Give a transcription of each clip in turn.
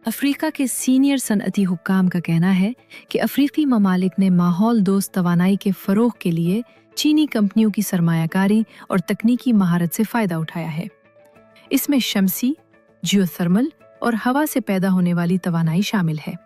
Africa के senior सनअती हुक्काम का कहना है कि अफ्रीकी ममालिक ने माहौल दोस्त तवानाई के फ़रोग़ के लिए चीनी कंपनियों की सरमायाकारी और तकनीकी महारत से फ़ायदा उठाया है। इसमें शमसी, जियोथर्मल और हवा से पैदा होने वाली तवानाई शामिल है।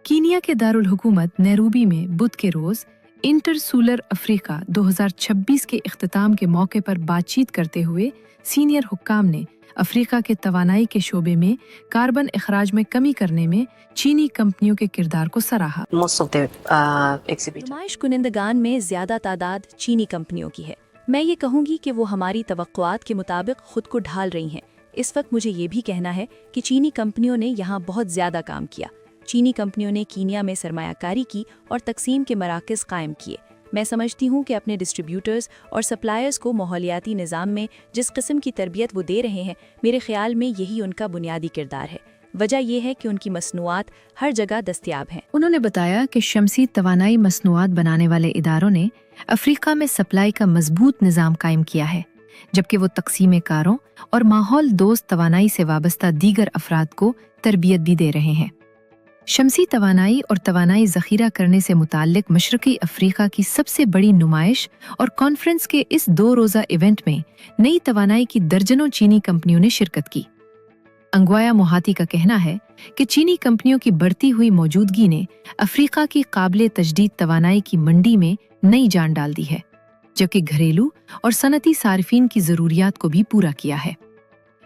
कीनिया के दारुल हुकूमत नैरोबी में बुध के रोज़ इंटरसूलर अफ्रीका 2026 के इख्तिताम के मौके पर बातचीत करते हुए सीनियर हुक्काम ने अफ्रीका के तवानाई के शोबे में कार्बन अखराज में कमी करने में चीनी कंपनियों के किरदार को सराहा। नुमाइश कुनिंदगान में ज्यादा तादाद चीनी कंपनियों की है। मैं ये कहूँगी कि वो हमारी तवक्कुआत के मुताबिक खुद को ढाल रही हैं। इस वक्त मुझे ये भी कहना है कि चीनी कंपनियों ने यहाँ बहुत ज्यादा काम किया। चीनी कंपनियों ने कीनिया में सरमायाकारी की और तकसीम के मराकज़ कायम किए। मैं समझती हूँ कि अपने डिस्ट्रीब्यूटर्स और सप्लायर्स को माहौलियाती निज़ाम में जिस किस्म की तरबियत वो दे रहे हैं, मेरे ख्याल में यही उनका बुनियादी किरदार है। वजह यह है कि उनकी मसनूआत हर जगह दस्तयाब हैं। उन्होंने बताया कि शमसी तवानाई मसनूआत बनाने वाले इदारों ने अफ्रीका में सप्लाई का मजबूत निज़ाम कायम किया है, जबकि वो तकसीम कारों और माहौल दोस्त तवानाई से वाबस्ता दीगर अफराद को तरबियत भी दे रहे हैं। शमसी तवानाई और तवानाई ज़ख़ीरा करने से मुताल्लिक़ मशरक़ी अफ्रीका की सबसे बड़ी नुमाइश और कॉन्फ्रेंस के इस 2 रोज़ा इवेंट में नई तवानाई की दर्जनों चीनी कंपनियों ने शिरकत की। अंगवाया मोहाती का कहना है कि चीनी कंपनियों की बढ़ती हुई मौजूदगी ने अफ्रीका की काबिले तजदीद तवानाई की मंडी में नई जान डाल दी है, जबकि घरेलू और सनती सार्फिन की ज़रूरियात को भी पूरा किया है।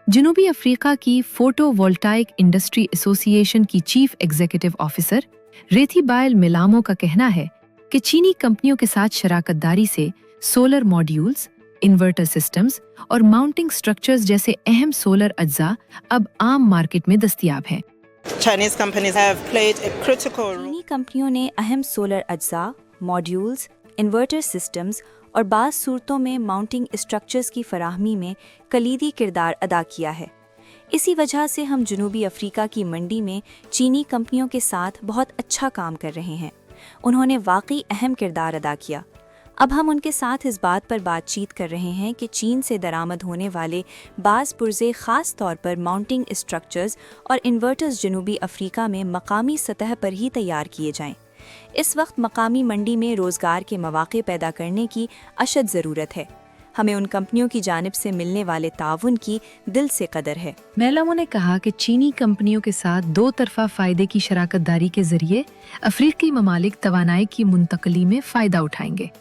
जनूबी अफ्रीका की फोटोवोल्टाइक इंडस्ट्री एसोसिएशन की चीफ एग्जीक्यूटिव ऑफिसर रेथीबायल मिलामो का कहना है कि चीनी कंपनियों के साथ शराकतदारी से सोलर मॉड्यूल्स, इन्वर्टर सिस्टम्स और माउंटिंग स्ट्रक्चर्स जैसे अहम सोलर अज्जा अब आम मार्केट में दस्तयाब हैं। चीनी कंपनियों ने अहम सोलर अज्जा, मॉड्यूल्स, इन्वर्टर सिस्टम्स और बाज़ सूरतों में माउंटिंग स्ट्रक्चर्स की फराहमी में कलीदी किरदार अदा किया है। इसी वजह से हम जनूबी अफ्रीका की मंडी में चीनी कंपनियों के साथ बहुत अच्छा काम कर रहे हैं। उन्होंने वाकई अहम किरदार अदा किया। अब हम उनके साथ इस बात पर बातचीत कर रहे हैं कि चीन से दरामद होने वाले बाज़ पुर्जे ख़ास तौर पर माउंटिंग स्ट्रक्चर्स और इन्वर्टर्स जनूबी अफ्रीका में मकामी सतह पर ही तैयार किए जाएं। इस वक्त मकामी मंडी में रोज़गार के मौक़े पैदा करने की अशद ज़रूरत है। हमें उन कंपनियों की जानिब से मिलने वाले ताउन की दिल से कदर है। मेलामो ने कहा कि चीनी कंपनियों के साथ 2 तरफ़ा फ़ायदे की शराकतदारी के ज़रिए अफ्रीकी ममालिक तवानाई की मुंतकली में फ़ायदा उठाएंगे।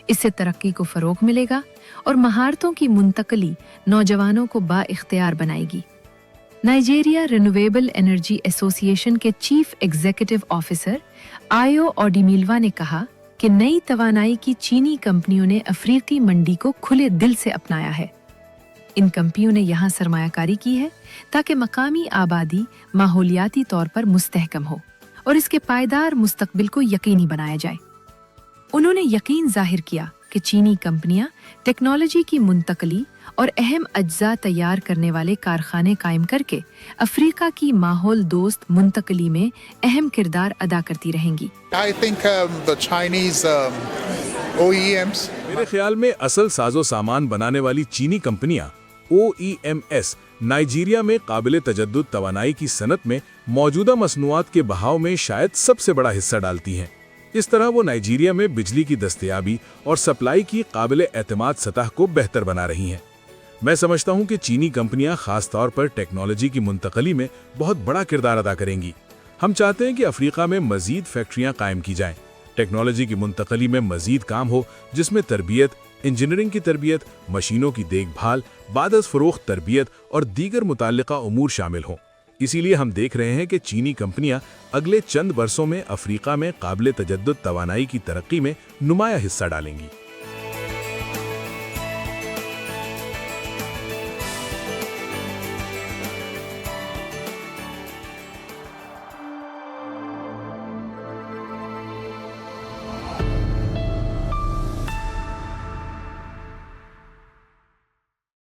इससे तरक्की को फ़रोग़ मिलेगा और महारतों की मुंतकली नौजवानों को बाइख्तियार बनाएगी। नाइजीरिया रिन्यूएबल एनर्जी एसोसिएशन के चीफ एग्जीक्यूटिव ऑफिसर आयो ओडिमिल्वा ने कहा कि नई तवानाई की चीनी कंपनियों ने अफ्रीकी मंडी को खुले दिल से अपनाया है। इन कंपनियों ने यहाँ सरमायाकारी की है ताकि मकामी आबादी माहौलियाती तौर पर मुस्तहकम हो और इसके पायदार मुस्तकबिल को यकीनी बनाया जाए। उन्होंने यकीन जाहिर किया कि चीनी कंपनियां टेक्नोलॉजी की मुंतकली और अहम अज्जा तैयार करने वाले कारखाने कायम करके अफ्रीका की माहौल दोस्त मुंतकली में अहम किरदार अदा करती रहेंगी। मेरे ख्याल में असल साजो सामान बनाने वाली चीनी कंपनियां OEMs नाइजीरिया में काबिले तजद्दुद तवानाई की सनत में मौजूदा मसनूआत के बहाव में शायद सबसे बड़ा हिस्सा डालती हैं। इस तरह वो नाइजीरिया में बिजली की दस्तयाबी और सप्लाई की काबिले एतमाद सतह को बेहतर बना रही हैं। मैं समझता हूं कि चीनी कंपनियां खास तौर पर टेक्नोलॉजी की मुंतकली में बहुत बड़ा किरदार अदा करेंगी। हम चाहते हैं कि अफ्रीका में मजीद फैक्ट्रियां कायम की जाएं, टेक्नोलॉजी की मुंतकली में मजीद काम हो, जिसमें तरबियत, इंजीनियरिंग की तरबियत, मशीनों की देखभाल, बादस फरोख्त तरबियत और दीगर मुताल्लिका उमूर शामिल हों। इसीलिए हम देख रहे हैं कि चीनी कंपनियां अगले चंद बरसों में अफ्रीका में काबिले तजद्दुद तवानाई की तरक्की में नुमाया हिस्सा डालेंगी।